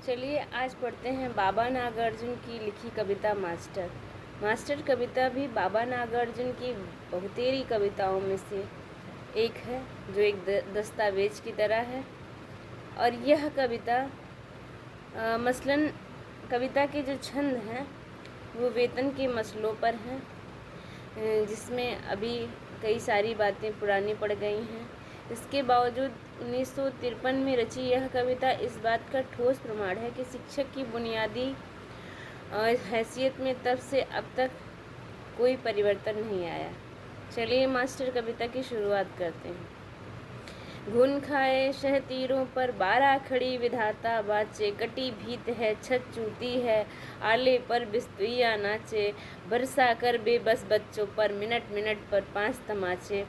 चलिए आज पढ़ते हैं बाबा नागार्जुन की लिखी कविता मास्टर। मास्टर कविता भी बाबा नागार्जुन की बहुतेरी कविताओं में से एक है जो एक दस्तावेज की तरह है। और यह कविता मसलन कविता के जो छंद हैं वो वेतन के मसलों पर हैं, जिसमें अभी कई सारी बातें पुरानी पड़ गई हैं। इसके बावजूद 1953 में रची यह कविता इस बात का ठोस प्रमाण है कि शिक्षक की बुनियादी हैसियत में तब से अब तक कोई परिवर्तन नहीं आया। चलिए मास्टर कविता की शुरुआत करते हैं। घुन खाए शह तीरों पर 12 खड़ी विधाता बाचे, कटी भीत है छत चूती है, आले पर बिस्तुइया नाचे, बरसा कर बेबस बच्चों पर मिनट मिनट पर 5 तमाचे,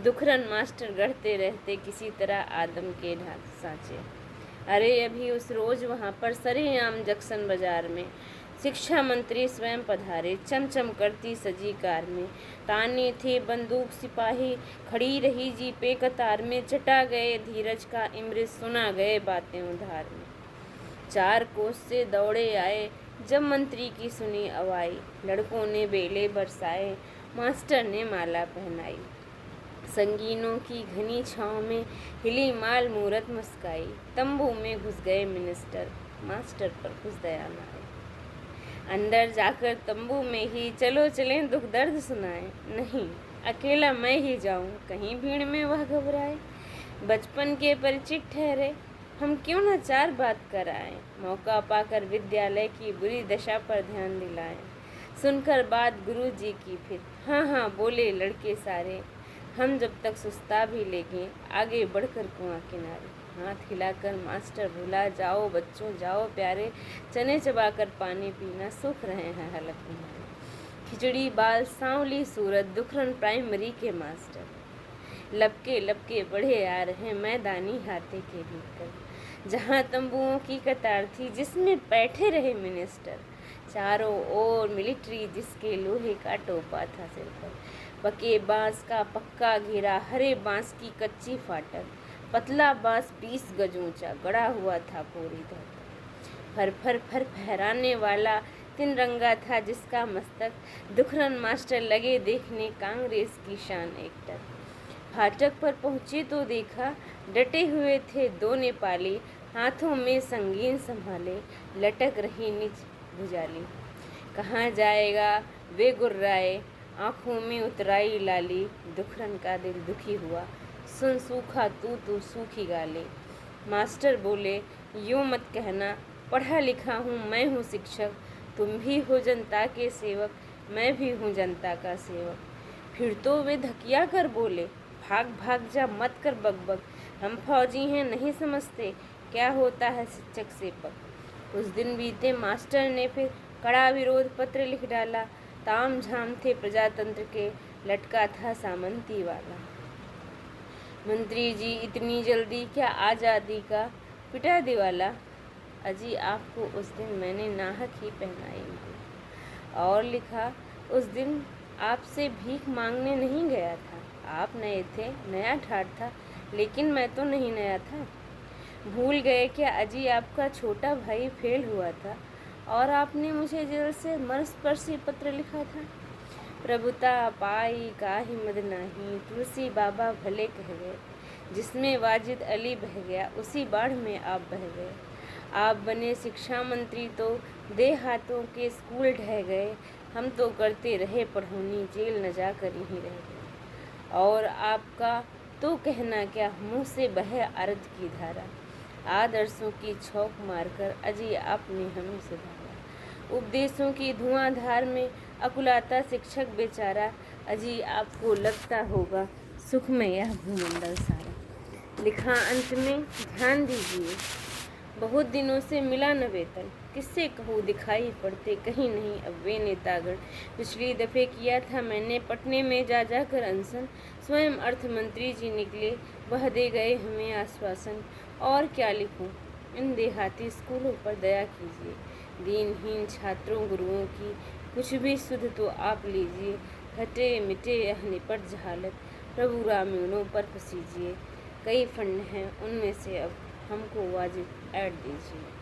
दुखरन मास्टर गढ़ते रहते किसी तरह आदम के ढाक सांचे। अरे अभी उस रोज वहाँ पर सरेआम जंक्शन बाजार में शिक्षा मंत्री स्वयं पधारे, चमचम करती सजी कार में, ताने थे बंदूक सिपाही, खड़ी रही जीपे कतार में, चटा गए धीरज का इमृत, सुना गए बातें उधार में। 4 कोस से दौड़े आए जब मंत्री की सुनी अवाई, लड़कों ने बेले बरसाए, मास्टर ने माला पहनाई, संगीनों की घनी छाँव में हिली माल मूरत मुस्काई, तंबू में घुस गए मिनिस्टर, मास्टर पर कुछ दया न आई। अंदर जाकर तंबू में ही चलो चलें दुख दर्द सुनाएं, नहीं अकेला मैं ही जाऊं, कहीं भीड़ में वह घबराए। बचपन के परिचित ठहरे हम क्यों न 4 बात कराएं, मौका पाकर विद्यालय की बुरी दशा पर ध्यान दिलाएं। सुनकर बात गुरुजी की फिर हाँ हाँ बोले लड़के सारे, हम जब तक सुस्ता भी लेंगे आगे बढ़कर कुआं किनारे। हाथ हिलाकर मास्टर भुला जाओ बच्चों जाओ प्यारे, चने चबाकर पानी पीना सूख रहे हैं हलक तुम्हारे। खिचड़ी बाल सांवली सूरत दुखरन प्राइमरी के मास्टर, लपके लपके बढ़े आ रहे मैदानी हाथे के भीतर, जहाँ तंबुओं की कतार थी जिसमें बैठे रहे मिनिस्टर, चारों ओर मिलिट्री जिसके लोहे का टोपा था सिर पर, पके बांस का पक्का घेरा, हरे बांस की कच्ची फाटक, पतला बांस 20 गज ऊंचा गड़ा हुआ था पूरी धरती, फर फर फर फहराने वाला 3 रंगा था जिसका मस्तक, दुखरन मास्टर लगे देखने कांग्रेस की शान एकटक। फाटक पर पहुँचे तो देखा डटे हुए थे 2 नेपाली, हाथों में संगीन संभाले, लटक रही निज भुजाली। कहाँ जाएगा वे गुर्राए, आँखों में उतराई लाली, दुखरन का दिल दुखी हुआ, सुन सूखा तू सूखी गाली। मास्टर बोले यूँ मत कहना, पढ़ा लिखा हूँ मैं हूँ शिक्षक, तुम भी हो जनता के सेवक, मैं भी हूँ जनता का सेवक। फिर तो वे धकिया कर बोले भाग भाग जा मत कर बकबक, हम फौजी हैं नहीं समझते क्या होता है शिक्षक से पक। उस दिन बीते मास्टर ने फिर कड़ा विरोध पत्र लिख डाला, ताम झाम थे प्रजातंत्र के, लटका था सामंती वाला। मंत्री जी इतनी जल्दी क्या आज़ादी का, पिटा दिवाला, अजी आपको उस दिन मैंने नाहक ही पहनाई थी। और लिखा उस दिन आपसे भीख मांगने नहीं गया था, आप नए थे नया ठाट था, लेकिन मैं तो नहीं नया था। भूल गए क्या अजी आपका छोटा भाई फेल हुआ था और आपने मुझे जेल से मर्मस्पर्शी पत्र लिखा था। प्रभुता पाई काहि मद नाही, तुलसी बाबा भले कह गए, जिसमें वाजिद अली बह गया उसी बाढ़ में आप बह गए। आप बने शिक्षा मंत्री तो देहातों के स्कूल ढह गए, हम तो करते रहे पढ़ौनी जेल न जाकर यहीं रह गए। और आपका तो कहना क्या मुँह से बहे अर्ध की धारा, आदर्शों की छौक मारकर अजी आपने हमें सुधारा। उपदेशों की धुआंधार में अकुलाता शिक्षक बेचारा, अजी आपको लगता होगा सुख में यह भूमंडल सारा। लिखा अंत में ध्यान दीजिए, बहुत दिनों से मिला न वेतन, किससे कहूँ दिखाई पड़ते कहीं नहीं अब वे नेतागण। पिछली दफ़े किया था मैंने पटने में जा कर अनशन, स्वयं अर्थ मंत्री जी निकले वह दे गए हमें आश्वासन। और क्या लिखूँ इन देहाती स्कूलों पर दया कीजिए, दीनहीन छात्रों गुरुओं की कुछ भी सुध तो आप लीजिए, हटे मिटे यह निपट जहालत, प्रभु रामियों पर पसीजिए। कई फंड हैं उनमें से अब हमको वाजिब ऐड दीजिए।